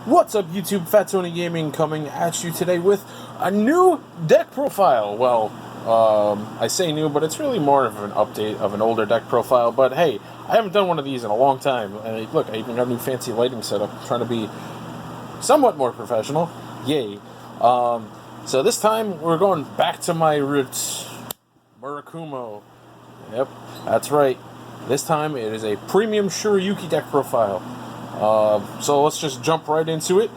What's up, YouTube? Fat Tony Gaming coming at you today with a new deck profile. Well, I say new, but it's really more of an update of an older deck profile. But hey, I haven't done one of these in a long time. And look, I even got a new fancy lighting setup. I'm trying to be somewhat more professional. Yay. So this time, we're going back to my roots. Murakumo. Yep, that's right. This time, it is a premium Shirayuki deck profile. So let's just jump right into it.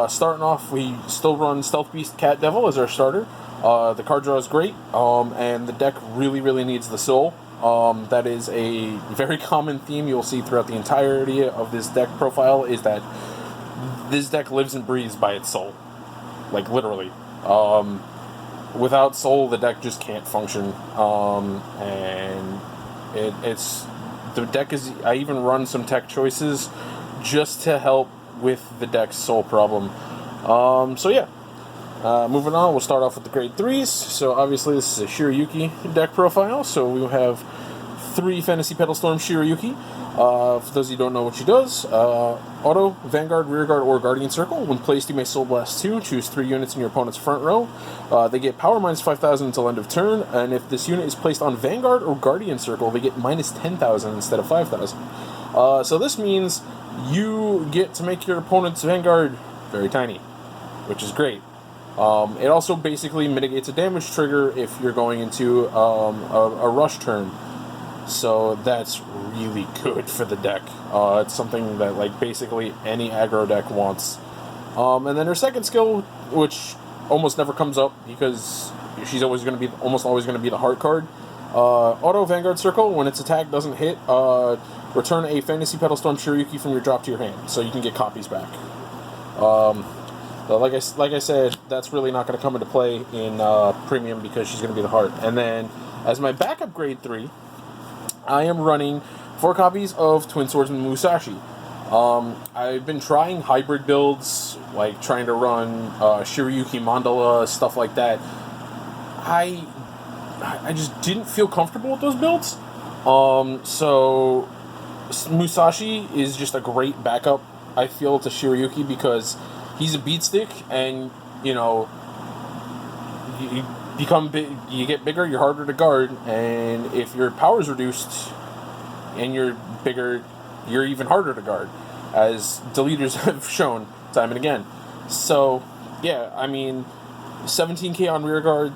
Starting off, we still run Stealth Beast Cat Devil as our starter. The card draw is great, and the deck really needs the soul. That is a very common theme you'll see throughout the entirety of this deck profile, is that this deck lives and breathes by its soul. Like, literally. Without soul, the deck just can't function. And it's... The deck is... I even run some tech choices just to help with the deck's soul problem. So yeah. Moving on, we'll start off with the grade 3s. So obviously this is a Shirayuki deck profile. So we will have 3 Fantasy Petal Storm Shirayuki. For those of you who don't know what she does, Auto, Vanguard, Rearguard, or Guardian Circle. When placed, you may Soulblast 2. Choose 3 units in your opponent's front row. They get power minus 5,000 until end of turn, and if this unit is placed on Vanguard or Guardian Circle, they get minus 10,000 instead of 5,000. So this means you get to make your opponent's Vanguard very tiny, which is great. It also basically mitigates a damage trigger if you're going into a rush turn. So that's really good for the deck. It's something that, like, basically any aggro deck wants. And then her second skill, which almost never comes up because she's almost always going to be the heart card. Auto Vanguard Circle, when its attack doesn't hit, return a Fantasy Petal Storm Shirayuki from your drop to your hand, so you can get copies back. Like I said, that's really not going to come into play in Premium because she's going to be the heart. And then, as my backup grade 3, I am running 4 copies of Twin Swordsman Musashi. I've been trying hybrid builds, like trying to run Shirayuki Mandala, stuff like that. I just didn't feel comfortable with those builds. So Musashi is just a great backup, I feel, to Shirayuki because he's a beat stick, and you know, you become big, you get bigger, you're harder to guard, and if your power is reduced and you're bigger, you're even harder to guard, as deleters have shown time and again. So yeah, I mean, 17k on rear guard,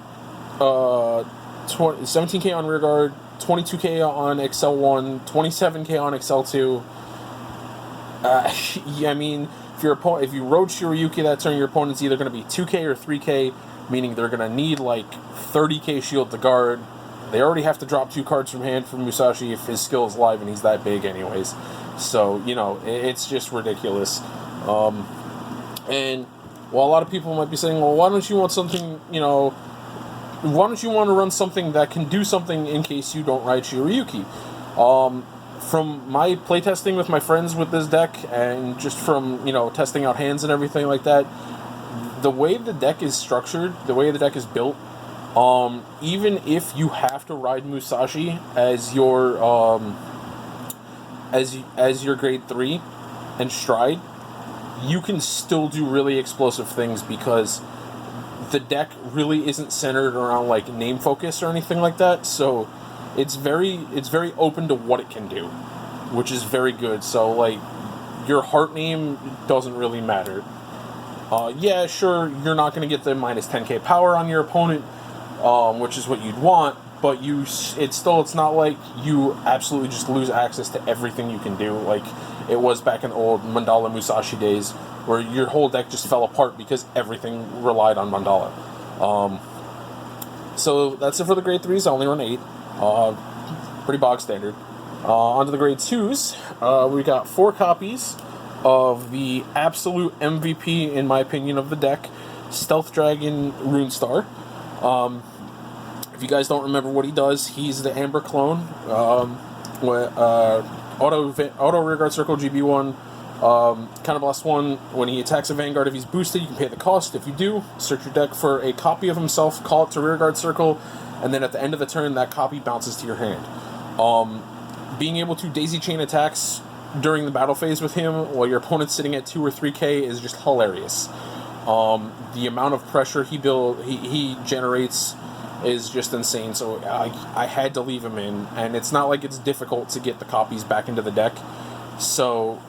17k on rear guard, 22k on Excel 1, 27k on Excel 2. Yeah, I mean, if you rode Shirayuki that turn, your opponent's either going to be 2k or 3k, meaning they're going to need like 30k shield to guard. They already have to drop 2 cards from hand for Musashi if his skill is live, and he's that big anyways. So, you know, it's just ridiculous. And while a lot of people might be saying, well, why don't you want something, you know, why don't you want to run something that can do something in case you don't ride Shirayuki? From my playtesting with my friends with this deck, and just from, you know, testing out hands and everything like that, the way the deck is structured, the way the deck is built, even if you have to ride Musashi as your as your grade 3 and stride, you can still do really explosive things because the deck really isn't centered around like name focus or anything like that. So it's very open to what it can do, which is very good. So like your heart name doesn't really matter. Yeah, sure, you're not going to get the minus 10k power on your opponent, which is what you'd want, but it's not like you absolutely just lose access to everything you can do, like it was back in old Mandala Musashi days, where your whole deck just fell apart because everything relied on Mandala. So that's it for the grade 3s. I only run 8. Pretty bog standard. On to the grade 2s. We got 4 copies of the absolute MVP, in my opinion, of the deck, Stealth Dragon Runestar. If you guys don't remember what he does, he's the Amber clone. Auto Rearguard Circle GB1. Counterblast 1, when he attacks a Vanguard, if he's boosted, you can pay the cost. If you do, search your deck for a copy of himself, call it to Rearguard Circle, and then at the end of the turn, that copy bounces to your hand. Being able to daisy chain attacks during the battle phase with him, while your opponent's sitting at 2 or 3k, is just hilarious. The amount of pressure he generates is just insane. So I had to leave him in, and it's not like it's difficult to get the copies back into the deck. So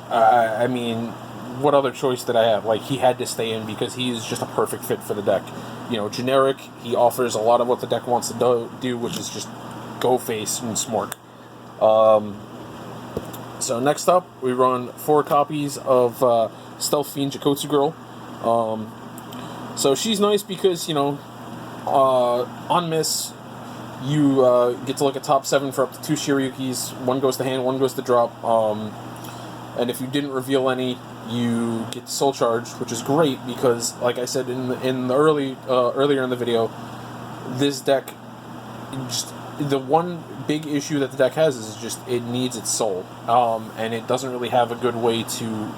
I mean, what other choice did I have? Like, he had to stay in because he is just a perfect fit for the deck. You know, generic, he offers a lot of what the deck wants to do, which is just go face and smork. So next up, we run 4 copies of Stealthy Ninja Kotsu Girl. So she's nice because, you know, on miss, you get to look at top 7 for up to 2 Shirayukis. 1 goes to hand, 1 goes to drop. And if you didn't reveal any, you get Soul Charged, which is great because, like I said in the earlier in the video, this deck, just the one big issue that the deck has is just it needs its soul, and it doesn't really have a good way to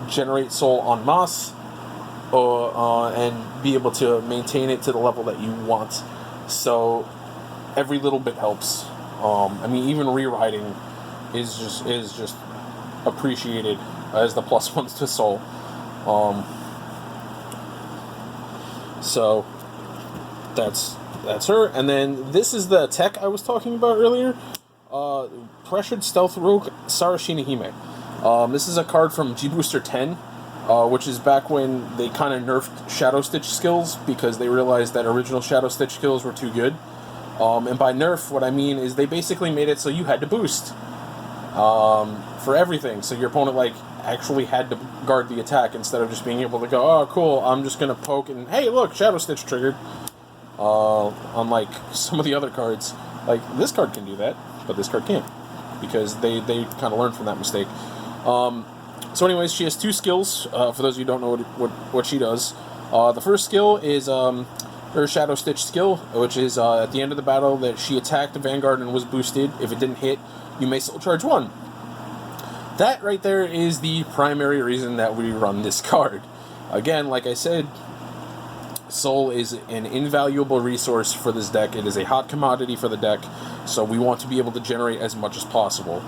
generate soul en masse, and be able to maintain it to the level that you want. So every little bit helps. I mean, even rewriting is just appreciated as the +1s to soul. So that's her. And then this is the tech I was talking about earlier. Pressured Stealth Rogue Sarashina Hime. This is a card from G Booster 10, which is back when they kind of nerfed Shadow Stitch skills because they realized that original Shadow Stitch skills were too good. And by nerf, what I mean is they basically made it so you had to boost for everything. So your opponent, like, actually had to guard the attack instead of just being able to go, oh, cool, I'm just going to poke and, hey, look, Shadow Stitch triggered. Unlike some of the other cards. Like, this card can do that, but this card can't. Because they kind of learned from that mistake. So anyways, she has 2 skills, for those of you who don't know what she does. The first skill is her Shadow Stitch skill, which is at the end of the battle that she attacked the Vanguard and was boosted. If it didn't hit, you may Soul Charge 1. That right there is the primary reason that we run this card. Again, like I said, Soul is an invaluable resource for this deck. It is a hot commodity for the deck, so we want to be able to generate as much as possible.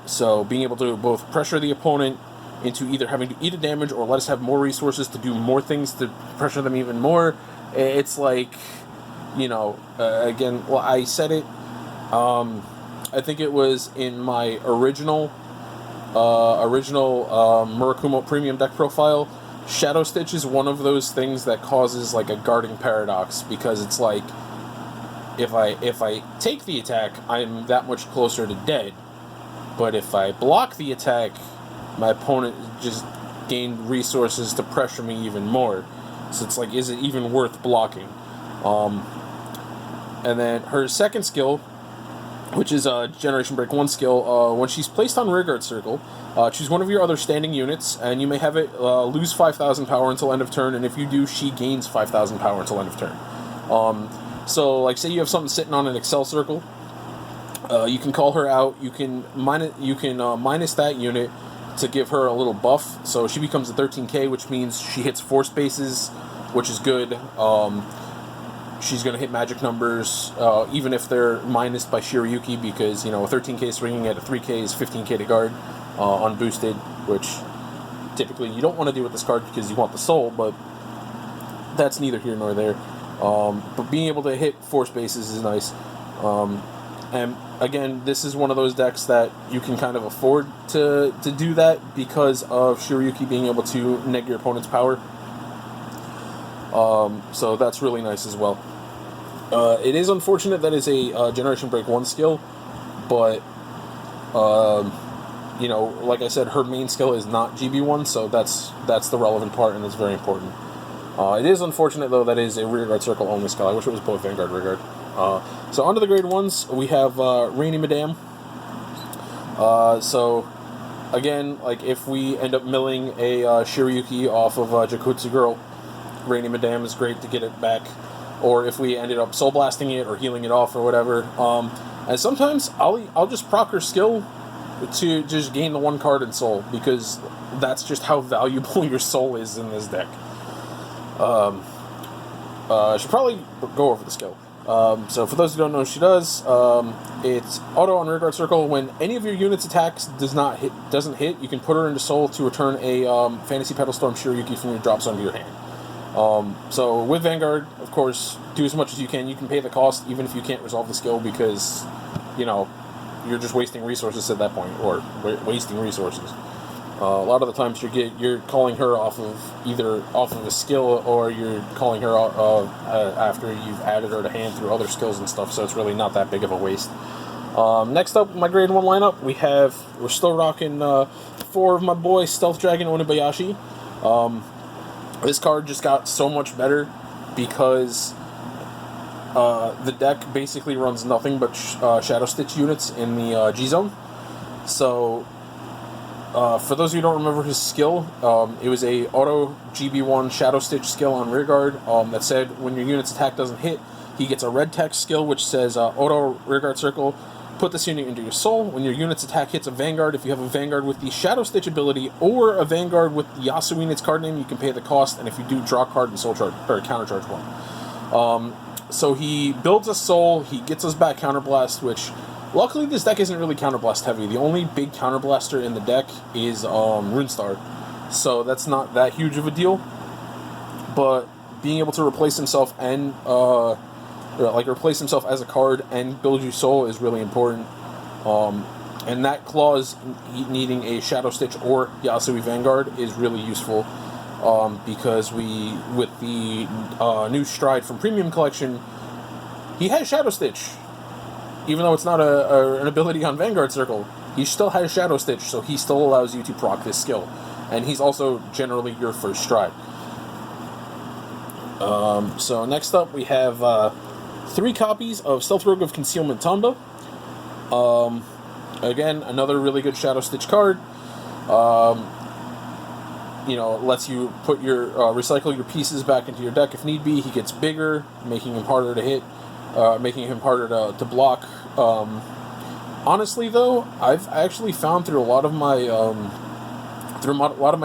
So being able to both pressure the opponent into either having to eat a damage or let us have more resources to do more things to pressure them even more. It's like, you know, again, well, I said it, I think it was in my original Murakumo Premium deck profile. Shadow Stitch is one of those things that causes like a guarding paradox, because it's like, if I take the attack, I'm that much closer to dead, but if I block the attack, my opponent just gained resources to pressure me even more. So it's like, is it even worth blocking? And then her second skill, which is a Generation Break 1 skill, when she's placed on Rearguard Circle, choose one of your other standing units, and you may have it lose 5,000 power until end of turn, and if you do, she gains 5,000 power until end of turn. So, like, say you have something sitting on an Excel circle, you can call her out, you can minus that unit to give her a little buff, so she becomes a 13k, which means she hits 4 spaces, which is good. She's going to hit magic numbers, even if they're minused by Shirayuki, because, you know, a 13k swinging at a 3k is 15k to guard, unboosted, which typically you don't want to do with this card because you want the soul, but that's neither here nor there. But being able to hit 4 spaces is nice. And again, this is one of those decks that you can kind of afford to do that because of Shirayuki being able to neg your opponent's power. So that's really nice as well. It is unfortunate that it's a Generation Break 1 skill, but you know, like I said, her main skill is not GB1, so that's the relevant part, and it's very important. It is unfortunate, though, that it is a Rearguard Circle only skill. I wish it was both Vanguard Rearguard. So onto the grade 1s, we have Rainy Madame. So again, like, if we end up milling a Shirayuki off of Jakutsu Girl, Rainy Madame is great to get it back. Or if we ended up soul blasting it or healing it off or whatever. And sometimes I'll just proc her skill to just gain the 1 card in soul, because that's just how valuable your soul is in this deck. I should probably go over the skill. So for those who don't know what she does, it's auto on rearguard circle. When any of your units' attacks doesn't hit, you can put her into soul to return a Fantasy Petal Storm Shirayuki from your drop zone to your hand. So with Vanguard, of course, do as much as you can. You can pay the cost even if you can't resolve the skill because, you're just wasting resources at that point, or wasting resources. A lot of the times you're calling her off of a skill, or you're calling her after you've added her to hand through other skills and stuff. So it's really not that big of a waste. Next up, my grade 1 lineup, we're still rocking 4 of my boy Stealth Dragon Onibayashi. This card just got so much better because the deck basically runs nothing but Shadow Stitch units in the G zone. So for those of you who don't remember his skill, it was a auto GB1 Shadow Stitch skill on rearguard that said when your unit's attack doesn't hit, he gets a red text skill which says auto rearguard circle, put this unit into your soul. When your unit's attack hits a Vanguard, if you have a Vanguard with the Shadow Stitch ability or a Vanguard with the Yasuo in its card name, you can pay the cost, and if you do, draw a card and soul charge, or counter charge 1. So he builds a soul, he gets us back Counterblast, which luckily this deck isn't really Counterblast heavy. The only big Counterblaster in the deck is Runestar, so that's not that huge of a deal. But being able to replace himself and replace himself as a card and build you soul is really important. And that clause needing a Shadow Stitch or Yasui Vanguard is really useful. Because with the new Stride from Premium Collection, he has Shadow Stitch. Even though it's not an ability on Vanguard Circle, he still has Shadow Stitch, so he still allows you to proc this skill. And he's also generally your first Stride. So next up we have 3 copies of Stealth Rogue of Concealment Tumbo. Again, another really good Shadow Stitch card. Lets you put your recycle your pieces back into your deck if need be. He gets bigger, making him harder to hit, making him harder to block. Honestly, though, I've actually found through a lot of my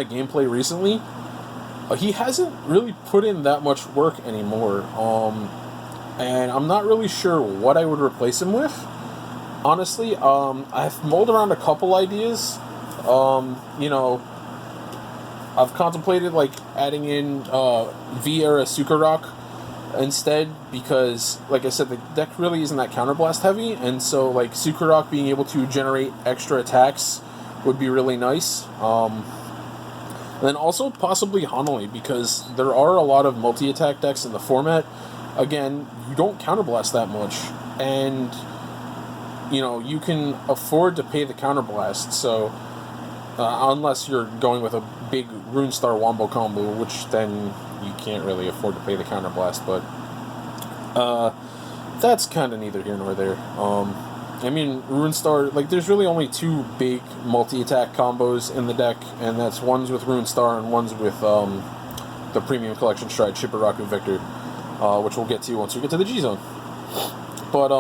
gameplay recently, he hasn't really put in that much work anymore. And I'm not really sure what I would replace him with. Honestly, I've mulled around a couple ideas. I've contemplated adding in V-Era Sukarok instead because, like I said, the deck really isn't that Counterblast heavy, and so Sukarok being able to generate extra attacks would be really nice. And then also possibly Hanoi, because there are a lot of multi-attack decks in the format. Again, you don't Counterblast that much, and you can afford to pay the Counterblast, so unless you're going with a big Runestar Wombo combo, which then you can't really afford to pay the Counterblast, but that's kind of neither here nor there. Runestar, there's really only 2 big multi-attack combos in the deck, and that's one's with Runestar and one's with the Premium Collection Stride Shirayuki Victor, which we'll get to once we get to the G-Zone. But,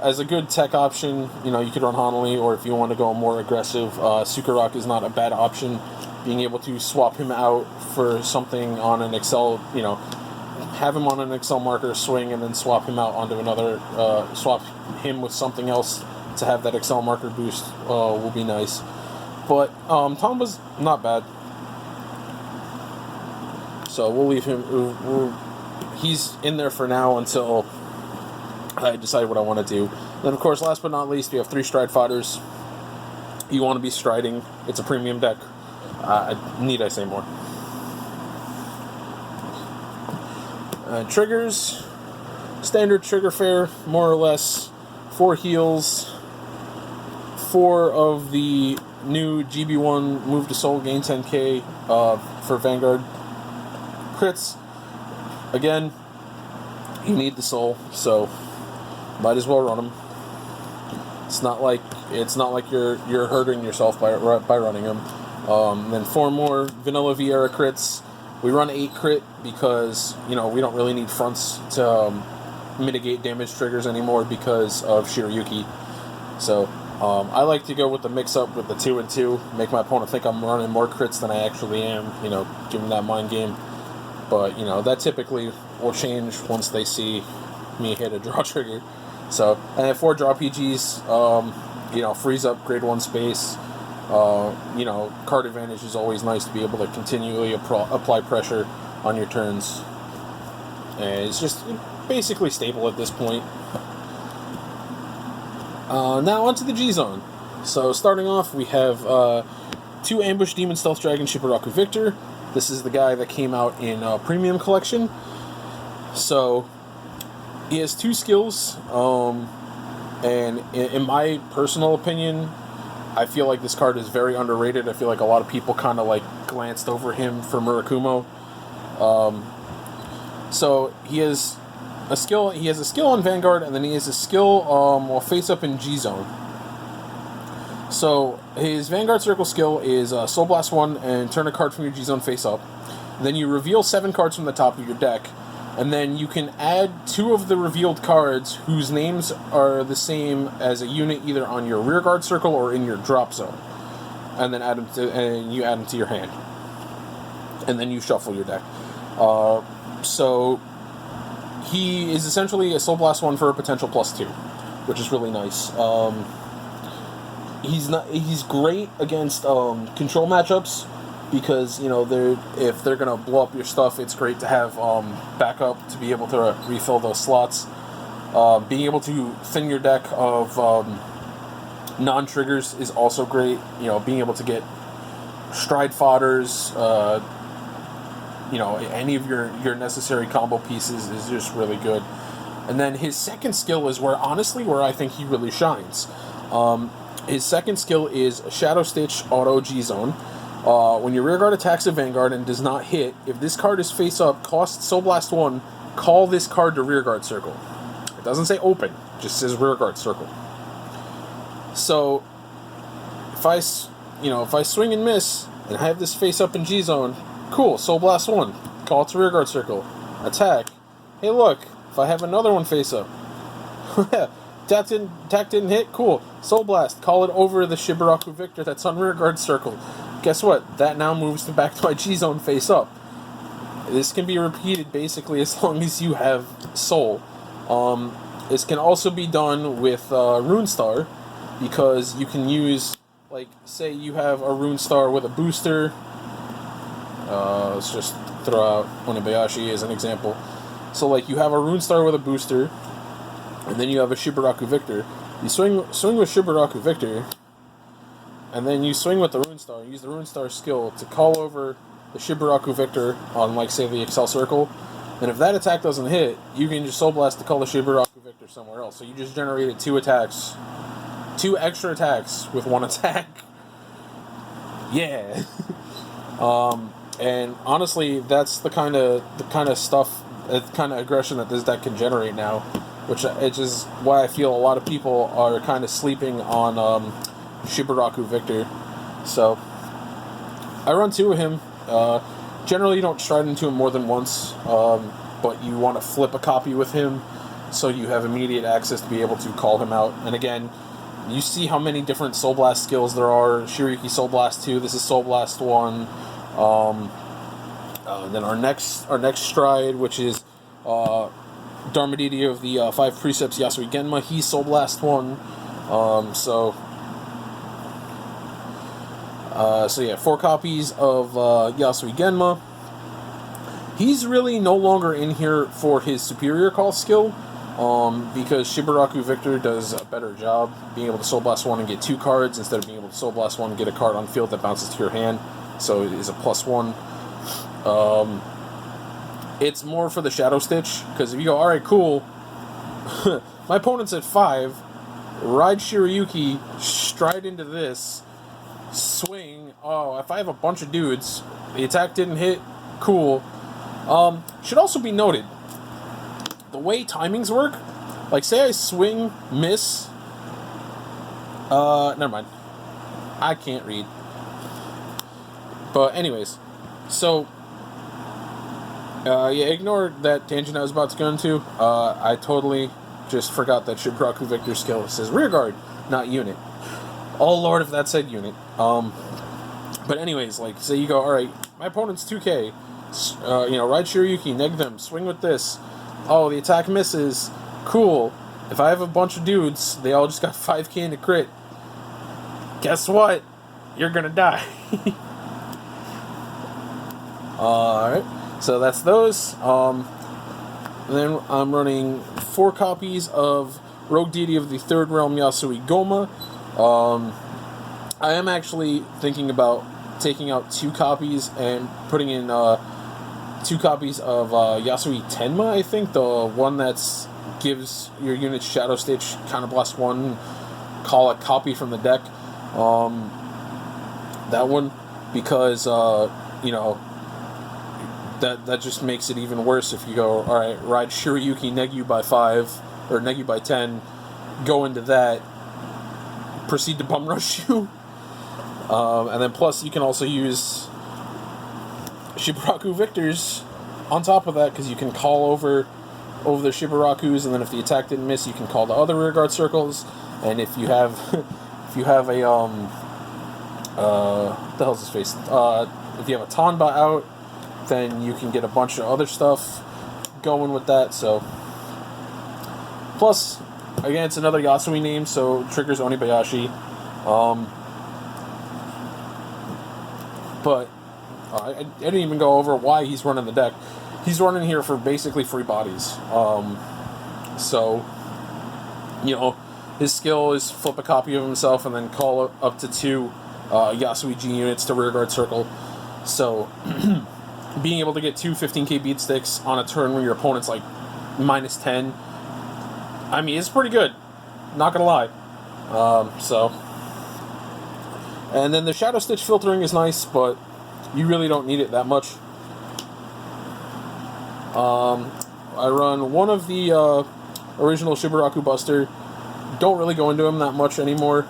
as a good tech option, you could run Hanali, or if you want to go more aggressive, Sukarok is not a bad option. Being able to swap him out for something on an Excel, have him on an Excel marker, swing, and then swap him out onto another, swap him with something else to have that Excel marker boost will be nice. But Tomba's not bad. So we'll leave him, he's in there for now until I decide what I want to do. Then, of course, last but not least, we have 3 Stride Fighters. You want to be striding. It's a premium deck. Need I say more? Triggers. Standard trigger fare, more or less. 4 heals. 4 of the new GB1 Move to Soul, gain 10k for Vanguard. Crits. Again, you need the soul, so might as well run them. It's not like you're hurting yourself by running them. Then 4 more vanilla Vieira crits. We run 8 crit because we don't really need fronts to mitigate damage triggers anymore because of Shirayuki. So I like to go with the mix up with the 2 and 2, make my opponent think I'm running more crits than I actually am. Give them that mind game. But that typically will change once they see me hit a draw trigger. So, and then 4 draw PGs, you know, frees up grade 1 space. You know, card advantage is always nice to be able to continually apply pressure on your turns. And it's just basically stable at this point. Now onto the G-Zone. So starting off, we have 2 Ambush Demon Stealth Dragon Shirayuki Victor. This is the guy that came out in Premium Collection. So he has 2 skills, and in my personal opinion, I feel like this card is very underrated. I feel like a lot of people kind of like glanced over him for Murakumo. So he has a skill. He has a skill on Vanguard, and then he has a skill while face up in G Zone. So his Vanguard Circle skill is Soulblast 1 and turn a card from your G Zone face up. Then you reveal 7 cards from the top of your deck, and then you can add 2 of the revealed cards whose names are the same as a unit either on your rearguard circle or in your drop zone, and then add them to your hand, and then you shuffle your deck. So he is essentially a Soulblast 1 for a potential +2, which is really nice. He's great against control matchups, because, you know, if they're gonna blow up your stuff, it's great to have backup to be able to refill those slots. Being able to thin your deck of non-triggers is also great. You know, being able to get stride fodders, you know, any of your necessary combo pieces is just really good. And then his second skill is where I think he really shines. His second skill is Shadow Stitch Auto G Zone. When your rearguard attacks a Vanguard and does not hit, if this card is face up, costs Soulblast 1, call this card to rearguard circle. It doesn't say open, it just says rearguard circle. So if I swing and miss and I have this face up in G Zone, cool, Soulblast 1, call it to rearguard circle, attack. Hey look, if I have another one face up, attack didn't hit, cool, Soulblast, call it over the Shirayuki Victor that's on rearguard circle. Guess what? That now moves back to my G-Zone face up. This can be repeated basically as long as you have Soul. This can also be done with Rune Star, because you can use, like, say you have a Rune Star with a booster. Let's just throw out Onibayashi as an example. So, like, you have a Rune Star with a booster, and then you have a Shirayuki Victor. You swing with Shirayuki Victor, and then you swing with the Rune Star, use the Rune Star skill to call over the Shirayuki Victor on, like, say, the Excel Circle. And if that attack doesn't hit, you can just Soulblast to call the Shirayuki Victor somewhere else. So you just generated 2 extra attacks with 1 attack. Yeah. And honestly, that's the kind of stuff, the kind of aggression that this deck can generate now, which is why I feel a lot of people are kind of sleeping on Shirayuki Victor. So I run 2 of him. Generally you don't stride into him more than once, but you want to flip a copy with him so you have immediate access to be able to call him out. And again, you see how many different Soulblast skills there are. Shirayuki Soulblast 2, this is Soulblast 1. Then our next stride, which is Dharmaditi of the 5 Precepts Yasui Genma, he's Soulblast 1. So yeah, 4 copies of Yasui Genma. He's really no longer in here for his superior call skill, because Shirayuki Victor does a better job being able to Soulblast 1 and get 2 cards instead of being able to Soulblast 1 and get a card on field that bounces to your hand. So it is a +1. It's more for the Shadow Stitch, because if you go, alright, cool, my opponent's at 5, ride Shirayuki, stride into this, swing, oh, if I have a bunch of dudes, the attack didn't hit, cool. Should also be noted, the way timings work, like, say I swing, miss, never mind, I can't read. But anyways, so, yeah, ignore that tangent I was about to go into. I totally just forgot that Shirayuki Victor's skill says rearguard, not unit. Oh lord, if that said unit. But anyways, like, say you go, alright, my opponent's 2k, ride Shirayuki, neg them, swing with this. Oh, the attack misses. Cool. If I have a bunch of dudes, they all just got 5k in a crit. Guess what? You're gonna die. Alright, so that's those. And then I'm running 4 copies of Rogue Deity of the Third Realm Yasui Goma. I am actually thinking about taking out 2 copies and putting in 2 copies of Yasui Tenma, I think, the one that's gives your unit Shadow Stitch, Counterblast 1, call a copy from the deck. That one, because, you know, that just makes it even worse if you go, alright, ride Shirayuki, neg you by 5, or neg you by 10, go into that, proceed to bum rush you. And then plus you can also use Shibaraku Victors on top of that, because you can call over the Shibarakus, and then if the attack didn't miss, you can call the other rearguard circles. And if you have if you have a what the hell's his face? If you have a Tanba out, then you can get a bunch of other stuff going with that. So plus, again, it's another Yasui name, so triggers Onibayashi. But I didn't even go over why he's running the deck. He's running here for basically free bodies. So, you know, his skill is flip a copy of himself and then call up to 2 Yasui G units to rearguard circle. So, being able to get 2 15k beat sticks on a turn when your opponent's like -10, I mean, it's pretty good. Not gonna lie. So, and then the Shadow Stitch filtering is nice, but you really don't need it that much. I run one of the original Shibaraku Buster. Don't really go into him that much anymore,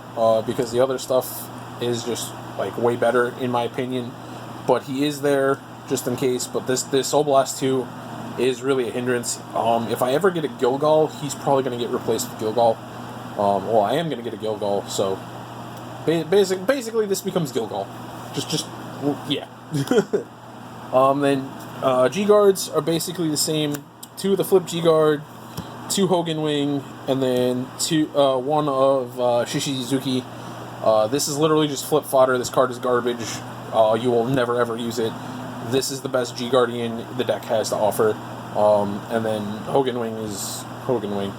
because the other stuff is just like way better in my opinion. But he is there just in case. But this Soulblast 2 is really a hindrance. If I ever get a Gilgal, he's probably going to get replaced with Gilgal. Well, I am going to get a Gilgal, so basically this becomes Gilgal. Just yeah. Then G-Guards are basically the same. 2 of the Flip G-Guard, 2 Hogan Wing, and then 1 of Shishizuki. This is literally just flip fodder. This card is garbage. You will never ever use it. This is the best G-Guardian the deck has to offer. And then Hogan Wing is Hogan Wing.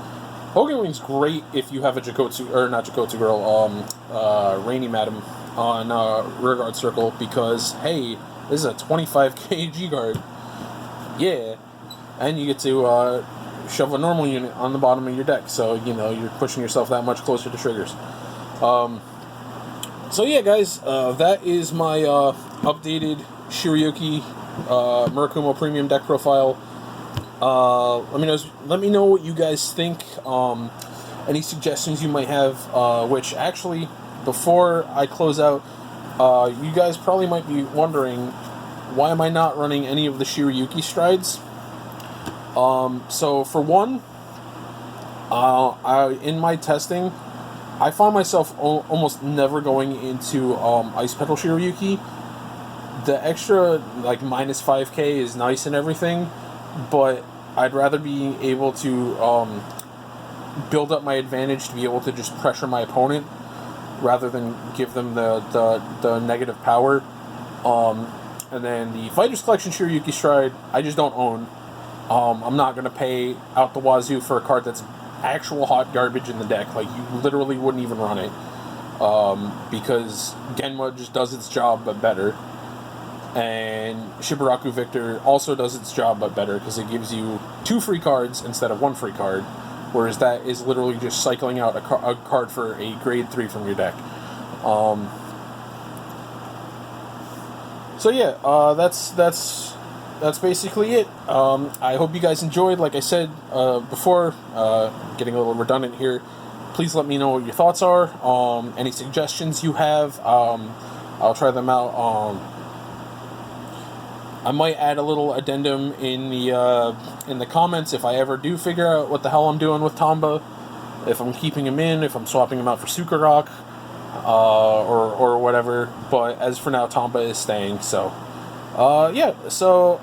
Hogan Wing's great if you have a Jakotsu, or not Jakotsu girl, Rainy Madam on rearguard circle, because, hey, this is a 25k G-Guard. Yeah. And you get to shove a normal unit on the bottom of your deck, so, you know, you're pushing yourself that much closer to triggers. So yeah, guys, that is my updated Shirayuki Murakumo Premium deck profile. Let me know what you guys think. Any suggestions you might have. Which actually, before I close out, you guys probably might be wondering, why am I not running any of the Shirayuki strides? So for one, in my testing, I found myself almost never going into Ice Petal Shirayuki. The extra, like, -5k is nice and everything, but I'd rather be able to build up my advantage to be able to just pressure my opponent rather than give them the negative power. And then the Fighters Collection Shirayuki Stride, I just don't own. I'm not going to pay out the wazoo for a card that's actual hot garbage in the deck. Like, you literally wouldn't even run it. Because Genma just does its job, but better. And Shibaraku Victor also does its job, but better, because it gives you 2 free cards instead of 1 free card. Whereas that is literally just cycling out a card for a grade 3 from your deck. So yeah, that's basically it. I hope you guys enjoyed. Like I said before, getting a little redundant here, please let me know what your thoughts are. Any suggestions you have, I'll try them out. I might add a little addendum in the comments if I ever do figure out what the hell I'm doing with Tumbo. If I'm keeping him in, if I'm swapping him out for Sukarok, or whatever. But as for now, Tumbo is staying. So, yeah. So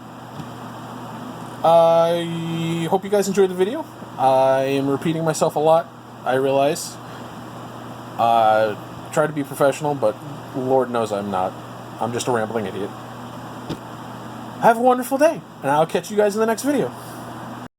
I hope you guys enjoyed the video. I am repeating myself a lot, I realize. Try to be professional, but Lord knows I'm not. I'm just a rambling idiot. Have a wonderful day, and I'll catch you guys in the next video.